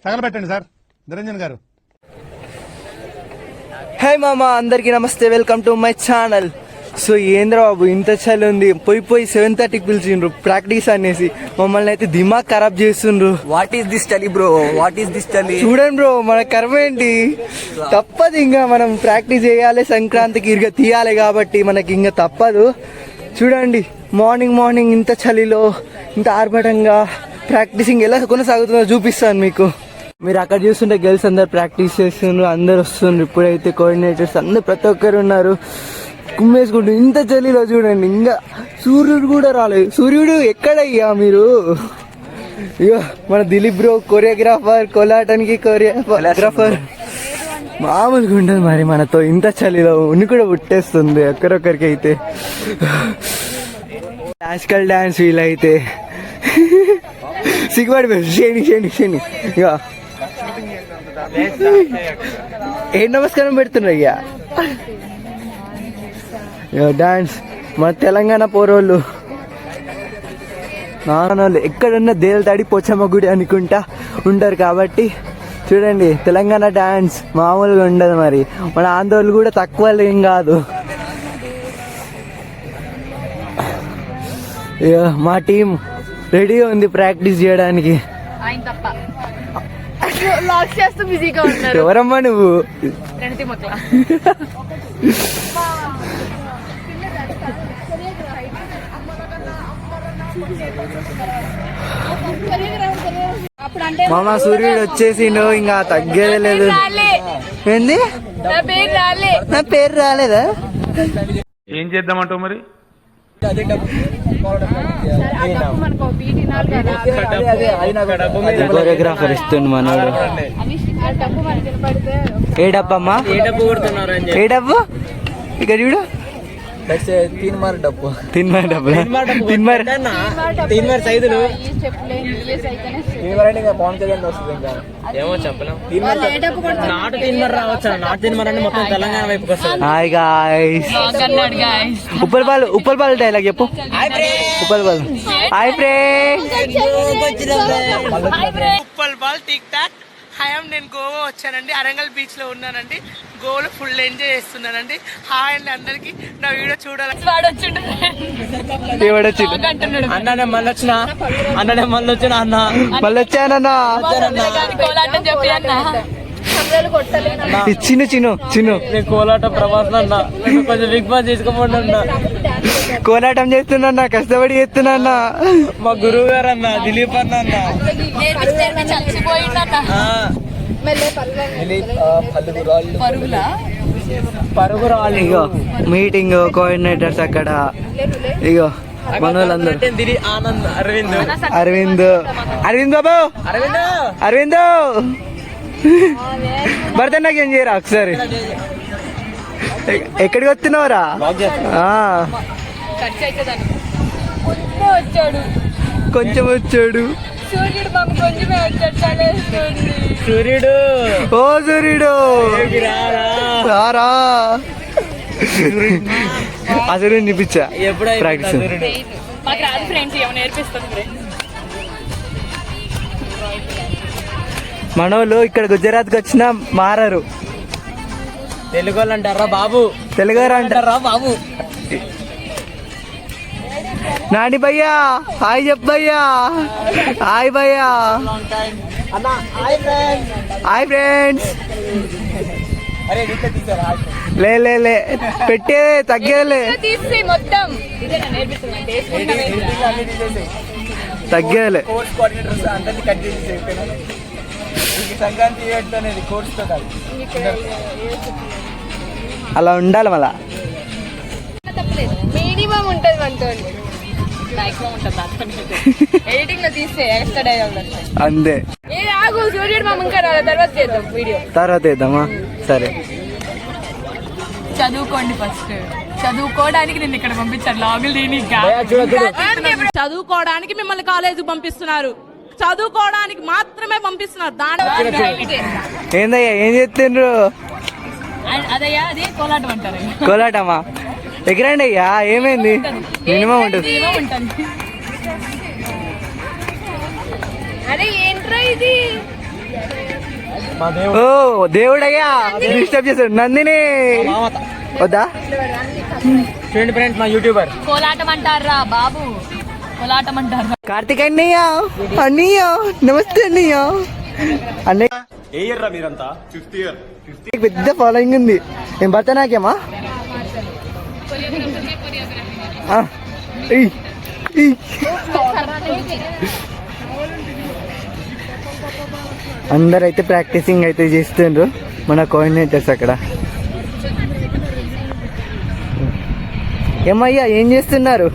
తగలబెట్టండి sir Niranjan గారు. Hi మామ, అందరికీ నమస్తే, welcome to my channel. So ఏంద్ర బాబు ఇంత చలి ఉంది, పోయి 7:30కి పిలిచిండ్రు ప్రాక్టీస్ అనేసి, మమ్మల్ని అయితే దిమాగ్ ఖరాబ్ చేస్తుండ్రు. వాట్ ఈస్ దిస్ చలి బ్రో, వాట్ ఈస్ దిస్ చలి? చూడండి బ్రో, మన కర్మ ఏంటి, తప్పదు ఇంకా మనం ప్రాక్టీస్ చేయాలి, సంక్రాంతికి ఇరుగ తీయాలి కాబట్టి మనకి ఇంకా తప్పదు. చూడండి మార్నింగ్ ఇంత చలిలో ఇంత ఆర్భటంగా ప్రాక్టీసింగ్ ఎలా కొనసాగుతుందో చూపిస్తాను మీకు. మీరు అక్కడ చూస్తుంటే గర్ల్స్ అందరు ప్రాక్టీస్ చేస్తున్నారు, అందరు వస్తున్నారు. ఇప్పుడైతే కోఆర్డినేటర్స్ అందరు ప్రతి ఒక్కరు ఉన్నారు కుమ్మేసుకుంటూ. ఇంత చలిలో చూడండి, ఇంకా సూర్యుడు కూడా రాలేదు. సూర్యుడు ఎక్కడయ్యా మీరు? ఇగో మన దిలీప్ బ్రో కొరియోగ్రాఫర్, కోలాటానికి కొరియోగ్రాఫర్ మామూలుగా ఉండదు మరి మనతో. ఇంత చలిలో ఉన్ని కూడా పుట్టేస్తుంది ఒక్కరొక్కరికి అయితే. క్లాసికల్ డాన్స్ వీలైతే సిగ్గుపడిపోయి శని ఇక ఏ నమస్కారం పెడుతున్నారు ఇక డాన్స్. మన తెలంగాణ పోరోళ్ళు నాన్నోళ్ళు ఎక్కడున్న దేవతాడి పోచమ్మ గుడి అనుకుంటా ఉంటారు కాబట్టి చూడండి, తెలంగాణ డాన్స్ మామూలుగా ఉండదు మరి. మన ఆంధ్రోళ్ళు కూడా తక్కువ ఏం కాదు. మా టీం రెడీగా ఉంది ప్రాక్టీస్ చేయడానికి. ఎవరమ్మా నువ్వు? మామ సూర్యుడు వచ్చేసిండు, ఇంకా తగ్గేదే లేదు. ఏంది నా పేరు రాలేదా? ఏం చేద్దామంటావు మరి? కొరియోగ్రాఫర్ ఇస్తుండు మనోడు. ఏ డబ్బమ్మా? ఏ డబ్బు? ఇక్కడ చూడు, तीन मार डब्बू సైదులు పవన్ కళ్యాణ్ వస్తుంది. ఇంకా ఏమో చెప్పలేం. నాటు తీన్మార్ రావచ్చు, నాటు తీన్మార్ అంటే మొత్తం తెలంగాణ వైపుకి వస్తుంది. Hi guys, Uppal Bal dialogue చెప్పు. Uppal Bal hi friends, Uppal Bal TikTok. Hi, నేను గోవా వచ్చానండి, అరంగల్ బీచ్ లో ఉన్నానండి. గోవాలో ఫుల్ ఎంజాయ్ చేస్తున్నానండి. హాయ్ అండి అందరికి. నా వీడియో చూడాలి. అన్ననే మళ్ళీ వచ్చిన అన్న వచ్చానన్నా. చిన్ను నేను కోలాటం ప్రభాస్ అన్న, కొంచెం బిగ్ బాస్ తీసుకోపోండి అన్న. కోలాటం చేస్తున్నా, కష్టపడి చేస్తున్నా. మా గురువు గారు అన్న దిలీప్ అన్న పరుగురాళ్ళు. ఇగో మీటింగ్ కోఆర్డినేటర్స్ అక్కడ. ఇగో మన వాళ్ళందరూ ఆనంద్, అరవింద్ బాబు, అరవింద్ భరతనాకి ఏం చేయరా ఒకసారి? ఎక్కడికి వస్తున్నావురా? కొంచెం వచ్చాడు సూర్యుడు. ఓ సూర్యుడు రారా, అసలు చూపించా ప్రాక్టీస్. మనోళ్ళు ఇక్కడ గుజరాత్కి వచ్చినా మారరు. తెలుగు వాళ్ళు అంటారా బాబు? తెలుగు అంటారా బాబు? నాని భయ్యా హాయ్ చెప్పయ్యా. హాయ్ భయ్యా, హాయ్ ఫ్రెండ్స్. లే పెట్టే తగ్గేలే, తగ్గేలే. సంక్రాంతి అలా ఉండాలి మళ్ళా. మినిమం ఉంటుంది మనతో, ఎడిటింగ్ లో తీస్తే ఎక్స్ట్రా డైలాగ్ అంతే. ఏ ఆగు, సూర్యుడు మామ ఇంకా రాలే, తర్వాత చేద్దాం వీడియో. తర్వాత వేద్దామా? సరే. చదువుకోండి ఫస్ట్. చదువుకోవడానికి నేను ఇక్కడ పంపించాను, లాగులు చదువుకోవడానికి మిమ్మల్ని కాలేజీ పంపిస్తున్నారు, చదువుకోవడానికి మాత్రమే పంపిస్తున్నారు. ఏందయ్యా ఏం చేస్తుండ్రు? అదయ్యా అది కోలాటం అంటారు. కోలాటమా? ఎక్కడండి అయ్యా, ఏమైంది? మినిమం ఉంటుంది. అరే ఏంట్రా ఇది? ఓ దేవుడయ్యా డిస్టర్బ్ చేశాడు. నందిని వద్దా? చూడండి ఫ్రెండ్స్ మా యూట్యూబర్. కోలాటం అంటారా బాబు, కోలాటం అంటారా? కార్తిక్ అన్నయ్య, అన్నయ్య నమస్తే అన్నయ్య. అన్నయ్య మీరంతా 50 year పెద్ద ఫాలోయింగ్ ఉంది. ఏం భరతనాట్యమా? అందరైతే ప్రాక్టీసింగ్ అయితే చేస్తుండ్రు మన కోఆర్డినేటర్స్ అక్కడ. ఏమయ్యా ఏం చేస్తున్నారు?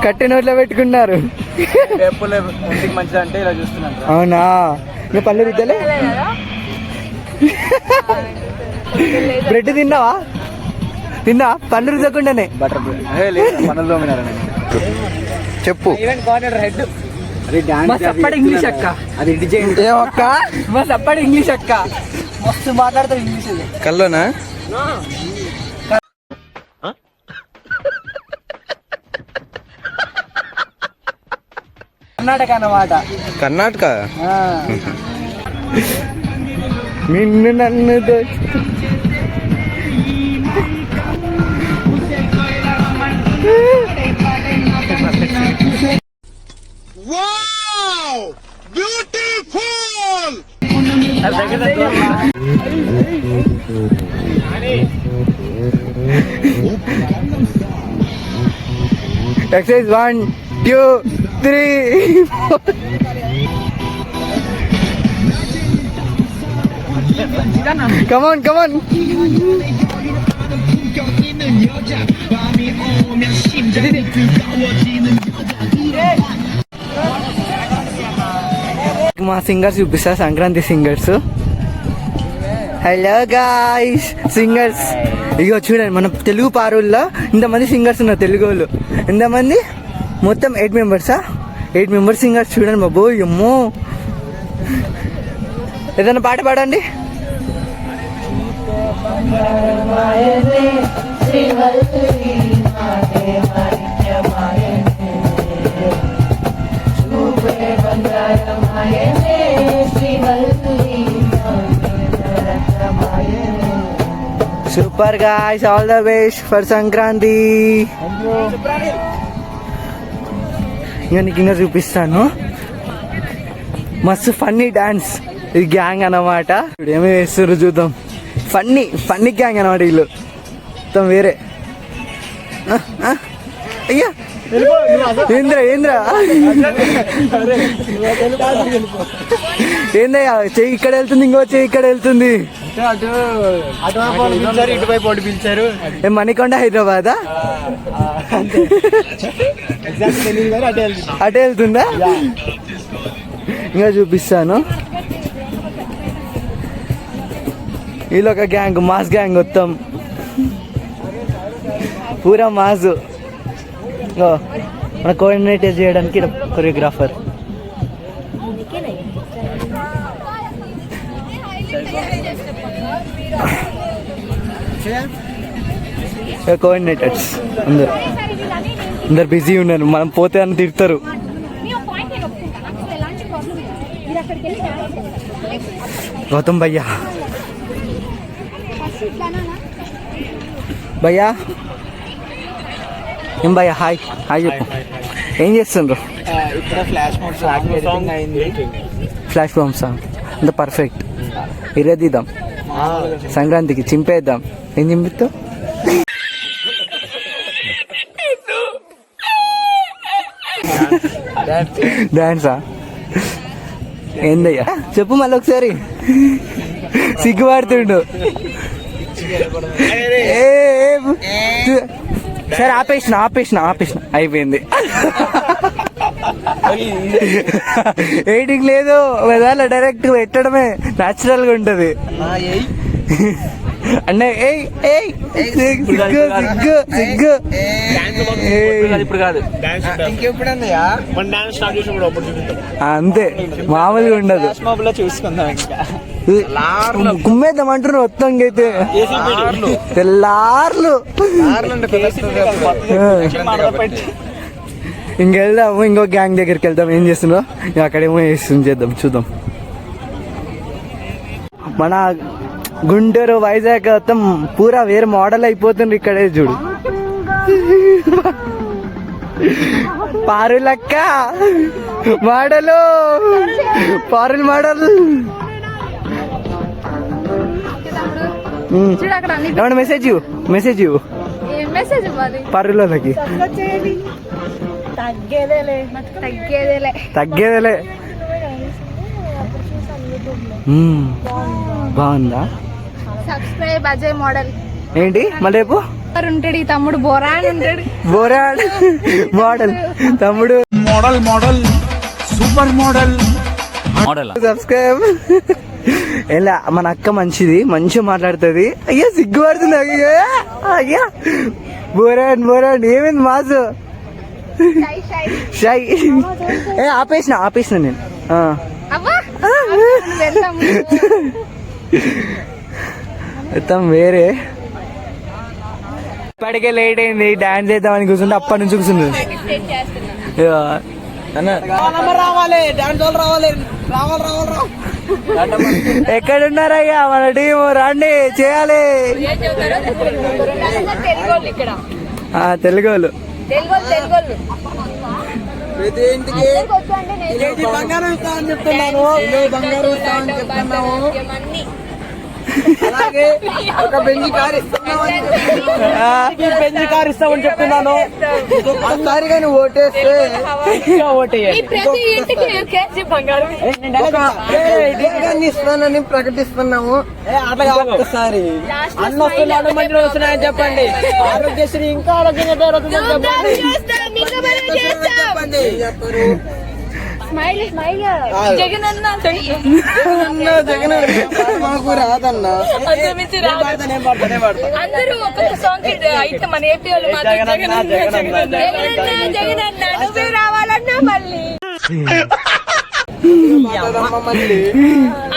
కట్టె నోట్లో పెట్టుకున్నారు. మంచిది అంటే ఇలా చూస్తున్నాను. అవునా? ఇంకా పళ్ళు రుద్దలే? బ్రెడ్ తిన్నావా? తిన్నా పళ్ళు రుద్దకుండానే. బటర్ పనులు చెప్పు. Event coordinator head. మా సప్పటి ఇంగ్లీష్ అక్క. అది ఎడిట్ చేయండి. ఏ అక్క? మా సప్పటి ఇంగ్లీష్ అక్క మస్తు మాట్లాడతావు ఇంగ్లీష్. కల్లోనా? కర్ణాటక అన్నమాట. కర్ణాటక. నిన్ను నన్ను Exercise 1, 2, 3, 4. Come on, come on. మా సింగర్స్ చూపిస్తా, Sankranti singers. Hello guys, singers. ఇగో చూడండి మన తెలుగు పారుల్లో ఇంతమంది సింగర్స్ ఉన్నారు. తెలుగు వాళ్ళు ఎంతమంది? మొత్తం 8 మెంబర్సా? 8 మెంబర్స్ సింగర్స్. చూడండి బాబు, అమ్మో. ఏదైనా పాట పాడండి. Super guys, all the best for Sankranti. ఇంకా నీకు ఇంకా చూపిస్తాను. మస్తు ఫన్నీ డాన్స్. ఇది గ్యాంగ్ అన్నమాట. ఏమేమి వేస్తారు చూద్దాం. ఫన్నీ గ్యాంగ్ అన్నమాట వీళ్ళు. మొత్తం వేరే. అయ్యా ఏంద్రా ఏందయ్యా, చెయ్యి ఇక్కడ వెళ్తుంది, ఇంకో చెయ్యి ఇక్కడ వెళ్తుంది. ఇటువైపు ఒకటి పిలిచారు. ఏం మణికొండ హైదరాబాదా? అటే వెళ్తుందా? ఇంకా చూపిస్తాను. వీళ్ళు ఒక గ్యాంగ్, మాస్ గ్యాంగ్ మొత్తం పూరా మాస్. మన కోఆర్డినేటర్ చేయడానికి కొరియోగ్రాఫర్. కోఆర్డినేటర్స్ అందరు బిజీ ఉన్నారు. మనం పోతే అని తిడతారు. గౌతమ్ భయ్యా, భయ్యా ఏం భయ్యా? హాయ్ చెప్పు. ఏం చేస్తుండ్రు? ఫ్లాష్ బాంబ్ సాంగ్ అంత పర్ఫెక్ట్. ఇరదీద్దాం సంక్రాంతికి, చింపేద్దాం. ఏం చింపిస్తావు? డాన్సా? ఏందయ్యా చెప్పు మళ్ళీ ఒకసారి. సిగ్గుపడుతుండు. సరే ఆపేసిన అయిపోయింది. ఎయిటింగ్ లేదు, డైరెక్ట్ పెట్టడమే న్యాచురల్ గా ఉంటది. అంటే సిగ్గు అంతే, మామూలుగా ఉండదు. గుమ్మేద్దాం అంటున్నారు మొత్తం అయితే. తెల్లార్లు ఇంకెళ్దాము. ఇంకో గ్యాంగ్ దగ్గరికి వెళ్దాం. ఏం చేస్తున్నావు? అక్కడేమో చేద్దాం, చూద్దాం. మన గుంటూరు వైజాగ్ మొత్తం పూరా వేరే మోడల్ అయిపోతుంది ఇక్కడే చూడు. పారులక్క మోడలు, పారుల మోడల్. ఏమన్నా మెసేజ్ ఇవ్వు పర్రులకి. తగ్గేదేలే. బాగుందా? Subscribe Ajay model. ఏంటి మళ్ళీ ఉంటాడు తమ్ముడు బోరాన్ ఉంటాడు. బోరాన్ మోడల్ తమ్ముడు మోడల్ సూపర్ మోడల్. సబ్స్క్రైబ్. ఎలా మన అక్క మంచిగా మాట్లాడుతుంది. అయ్యా సిగ్గుపడుతుంది. అయ్యా బోరాన్ ఏమైంది మాసు? షై. ఆపేసిన నేను. మొత్తం వేరే. ఇప్పటికే లేట్ అయింది. డాన్స్ చేద్దామని కూర్చుంటే అప్పటి నుంచి కూర్చుంది. ఎక్కడున్నారయ్యా మన టీం? రండి చేయాలి. తెలుగు వాళ్ళు బంగారం ఇస్తామని చెప్తున్నాను. బంగారం ఇస్తామని చెప్తున్నాము. అలాగే ఒక బెంజి కార్ ఇస్తామని చెప్తున్నాను. ఒకసారి కానీ ఓటేస్తే ఇస్తానని ప్రకటిస్తున్నాము. ఒకసారి అన్న వస్తున్నాడు, మంచిగా వస్తున్నాయని చెప్పండి. ఆరోగ్యశ్రీ ఇంకా ఆరోగ్యంగా చెప్పండి. జగన్ మాకు రాదన్నా. అందరూ ఒక్కొక్క సాంగ్ అయితే మన ఏపీ వాళ్ళు నువ్వే రావాలన్నా మళ్ళీ.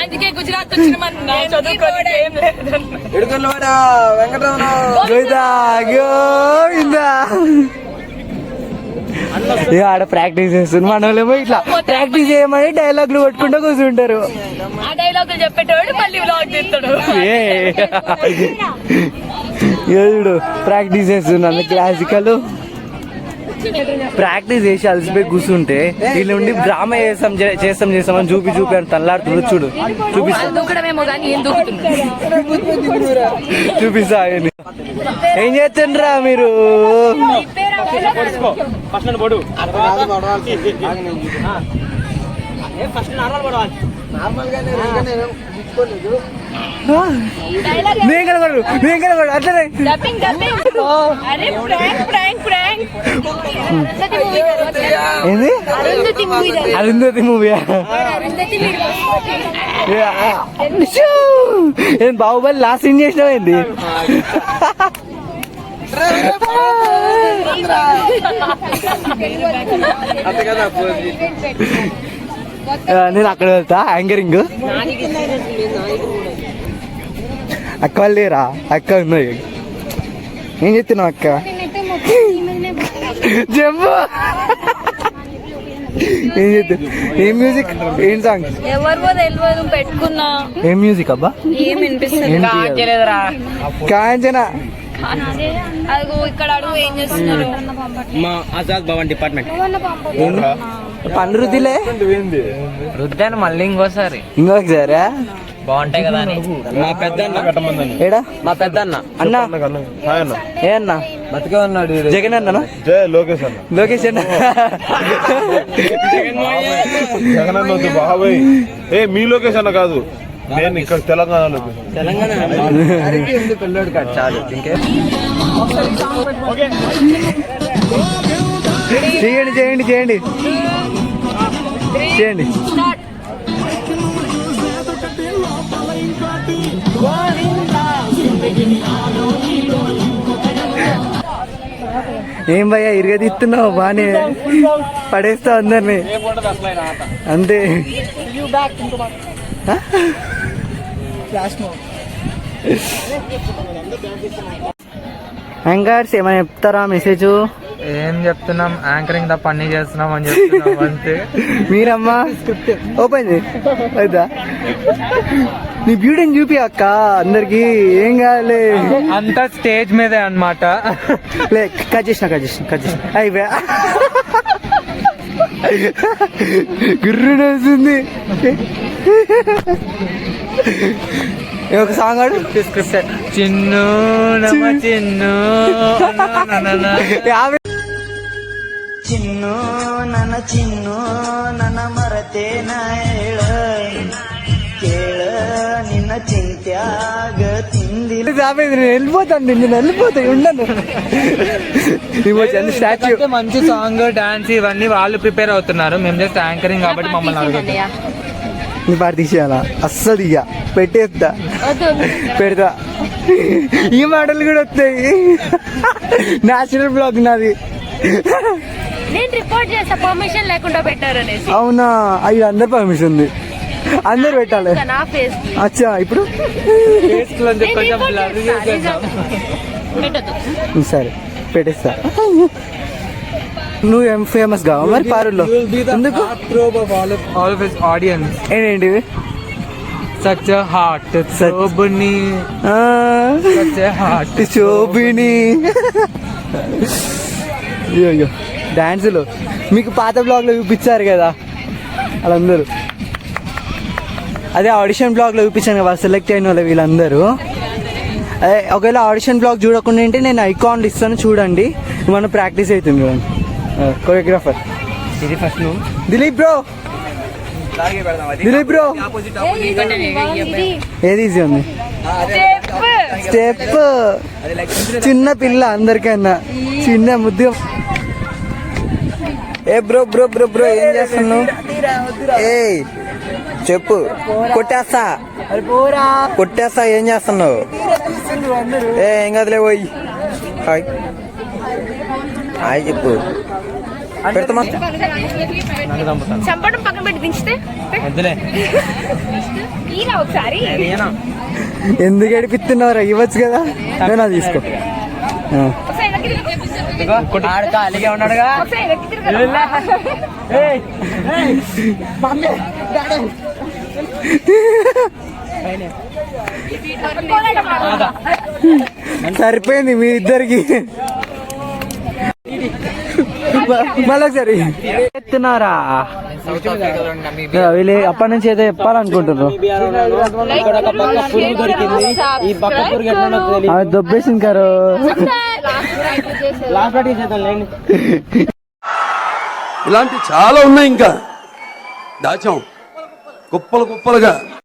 అందుకే గుజరాత్ వచ్చిన మన చదువుకోవడం ఆడ ప్రాక్టీస్ చేస్తుంది. మన వాళ్ళేమో ఇట్లా ప్రాక్టీస్ చేయమని డైలాగులు కొట్టుకుంటూ కూర్చుంటారు. ఆ డైలాగులు చెప్పేటోడు మళ్ళీ వ్లాగ్ తీస్తాడు. చూడు ప్రాక్టీస్ చేస్తున్నాను. క్లాసికల్ ప్రాక్టీస్ చేసి అలసిపోయి కూర్చుంటే వీళ్ళు ఉండి డ్రామా చేస్తామని చూపి అని తల్లాడుతుంది. చూడు చూపిస్తా. ఏం చేస్తుండ్రా మీరు? నేను కనబడు అట్లనే. ఏంది అరుంధతి మూవీయా? ఏం బాహుబలి లాస్ట్ సీన్ చేసినావు ఏంది? నేను అక్కడ వెళ్తా యాంకరింగ్. అక్క వాళ్ళు లేరా? అక్క ఉన్నాయి. ఏం చెప్తున్నావు అక్క? జంబు ఏం చెప్తా? ఏం మ్యూజిక్? ఏం సాంగ్? ఎవరివో తెలియదు పెట్టుకున్నా. ఏం మ్యూజిక్ అబ్బా? ఏం వినిపిస్తుంది? కాంచనా. అదిగో ఇక్కడ అడుగు. ఏం చేస్తున్నారు? మా ఆజాద్ భవన్ డిపార్ట్మెంట్. పన్ను రుద్దిలే రుద్దాను మళ్ళీ ఇంకోసారి బాగుంటాయి కదా అని. మా పెద్దన్న ఏడా? మా పెద్దన్న అన్న ఏ అన్న? బతికే ఉన్నాడు. జగన్ అన్న. లోకేష్ అన్న. లోకేష్ అన్న. జగన్ అన్న వద్దు బాబాయ్. మీ లోకేష్ అన్న కాదు, నేను ఇక్కడ తెలంగాణలో. పెళ్ళోడు కాదు చాలు. ఇంకే చేయండి చేయండి చేయండి చేయండి. ఏం భయ్యా ఇరగదిస్తున్నావు? బానే పడేస్తా అందరినీ అంతే. యాంకర్స్ ఏమైనా చెప్తారా? మెసేజ్ ఏం చెప్తున్నాం? యాంకరింగ్ తప్ప అన్ని చేస్తున్నాం అని చెప్తున్నాం అంతే. మీరమ్మా ఓపెన్ చేద్దా? నీ బ్యూటీని చూపి అక్క అందరికి ఏం కావాలి. అంతా స్టేజ్ మీదే అన్నమాట. లే కట్ చేసిన అయిపోయా గుర్రు వస్తుంది. ఒక సాంగ్ ఆడు. చిన్ను నమ చిన్ను చిన్ను నన్న చిన్ను నన్న మరతే ಹೇಳ ಕೇಳ నిన్న చింత్యాగ తింది. వెళ్ళిపోతాను నేను వెళ్ళిపోతాయి ఉండను. స్టాచ్యూ మంచి సాంగ్ డాన్స్ ఇవన్నీ వాళ్ళు ప్రిపేర్ అవుతున్నారు. మేము జస్ట్ యాంకరింగ్ కాబట్టి మమ్మల్ని అడుగుతాం. నీ పాట తీసేయాలా? అస్సలు ఇక పెట్టేస్తా పెడతా. ఈ మాటలు కూడా వస్తాయి. న్యాచురల్ బ్లాగ్ నాది. నేను రిపోర్ట్ చేస్తా పర్మిషన్ లేకుండా పెట్టారనేసి. అవునా? అయ్యి అందరు పర్మిషన్ ఉంది, అందరు పెట్టాలి. నా ఫేస్ అచ్చా ఇప్పుడు పెట్టదు. సరే పెట్టేస్తా. నువ్వు ఏం ఫేమస్ కావా మరి పారుల్లో? ఎందుకు? ఆడియన్స్ ఏంటివి? Such heart Shobhini, heart Shobhini. అయ్యో డాన్సులు మీకు పాత బ్లాగ్ లో చూపించారు కదా వాళ్ళందరూ. అదే ఆడిషన్ బ్లాగ్ లో చూపించాను కదా సెలెక్ట్ అయిన వాళ్ళు వీళ్ళందరూ. అదే ఒకవేళ ఆడిషన్ బ్లాగ్ చూడకుండా ఉంటే నేను ఐకాన్లు ఇస్తాను చూడండి. మనం ప్రాక్టీస్ అవుతుంది చూడండి. కొరియోగ్రాఫర్ ఇది ఫస్ట్ నువ్వు దిలీప్ బ్రో. ఏది ఈజీ ఉంది? స్టెప్ చిన్న పిల్ల అందరికన్నా చిన్న ముద్దు. ఏ బ్రో బ్రో బ్రో బ్రో ఏం చేస్తున్నావు? ఏ చెప్పు. కొట్టేస్తా ఏం చేస్తున్నావు? ఏం కదలే పోయి హాయ్ హాయ్ చెప్పు. పెడతామా? చంపడం పక్కన పెట్టి దించితే ఒకసారి ఎందుకు ఏడిపిస్తున్నావు? ఇవ్వచ్చు కదా. నేను తీసుకో. ఖాళీగా ఉన్నాడుగా. సరిపోయింది మీ ఇద్దరికి. మళ్ళీ ఒకసారి ఎత్తున్నారా? వీళ్ళు అప్పటి నుంచి ఏదో చెప్పాలనుకుంటున్నారు. దొబ్బేసింది కారు. ఇలాంటి చాలా ఉన్నాయి, ఇంకా దాచాం కుప్పలు కుప్పలుగా.